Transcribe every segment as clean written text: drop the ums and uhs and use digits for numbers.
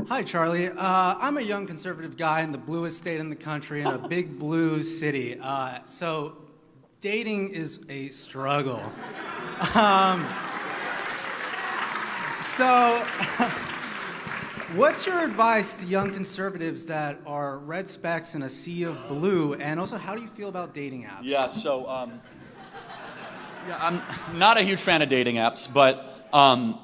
Hi, Charlie. I'm a young conservative guy in the bluest state in the country in a big blue city. So dating is a struggle. So what's your advice to young conservatives that are red specks in a sea of blue? And also, how do you feel about dating apps? I'm not a huge fan of dating apps, but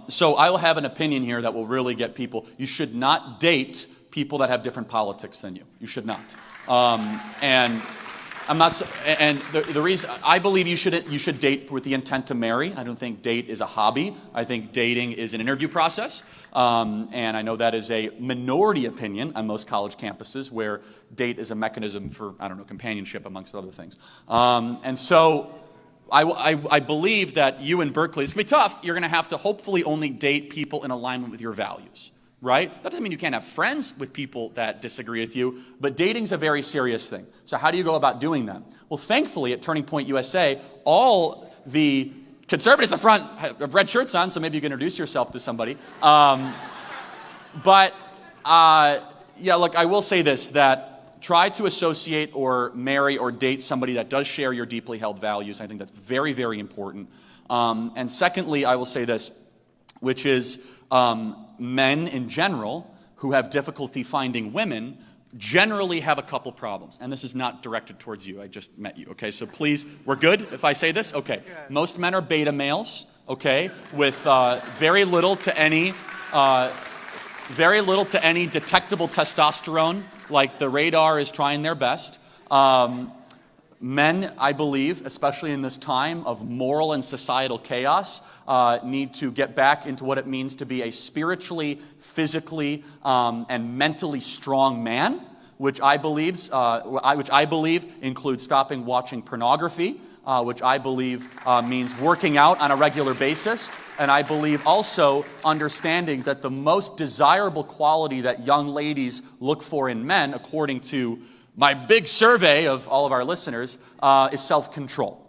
so I will have an opinion here that will really get people. You should not date people that have different politics than you. You should not. And I'm not. And the reason I believe you should date with the intent to marry. I don't think date is a hobby. I think dating is an interview process. And I know that is a minority opinion on most college campuses, where date is a mechanism for, I don't know, companionship amongst other things. And so I believe that you in Berkeley, it's going to be tough. You're going to have to hopefully only date people in alignment with your values, right? That doesn't mean you can't have friends with people that disagree with you, but dating's a very serious thing. So how do you go about doing that? Well, thankfully at Turning Point USA, all the conservatives in the front have red shirts on, so maybe you can introduce yourself to somebody. Yeah, look, I will say this, that try to associate or marry or date somebody that does share your deeply held values. I think that's very, very important. And secondly, I will say this, which is men in general who have difficulty finding women generally have a couple problems. And this is not directed towards you. I just met you, okay? So please, we're good if I say this? Okay. Most men are beta males, okay, with very little to any detectable testosterone. Like the radar is trying their best. Men, I believe, especially in this time of moral and societal chaos, need to get back into what it means to be a spiritually, physically, and mentally strong man, which I believe includes stopping watching pornography, which I believe means working out on a regular basis. And I believe also understanding that the most desirable quality that young ladies look for in men, according to my big survey of all of our listeners, is self-control.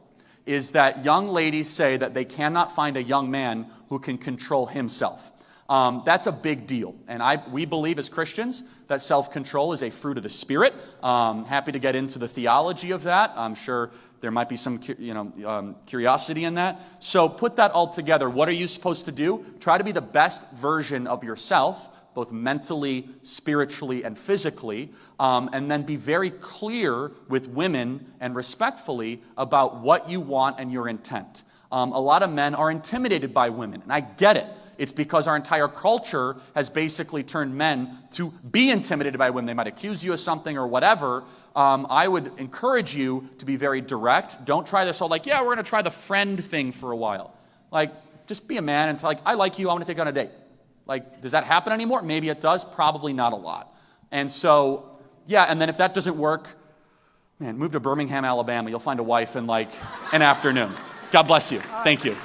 Is that young ladies say that they cannot find a young man who can control himself. That's a big deal. And we believe as Christians that self-control is a fruit of the Spirit. Happy to get into the theology of that. I'm sure there might be some curiosity in that. So put that all together. What are you supposed to do? Try to be the best version of yourself, both mentally, spiritually, and physically, and then be very clear with women and respectfully about what you want and your intent. A lot of men are intimidated by women, and I get it. It's because our entire culture has basically turned men to be intimidated by women. They might accuse you of something or whatever. I would encourage you to be very direct. Don't try this whole yeah, we're going to try the friend thing for a while. Just be a man and tell I like you, I want to take you on a date. Does that happen anymore? Maybe it does, probably not a lot. And so, yeah, and then if that doesn't work, man, move to Birmingham, Alabama. You'll find a wife in an afternoon. God bless you. Thank you.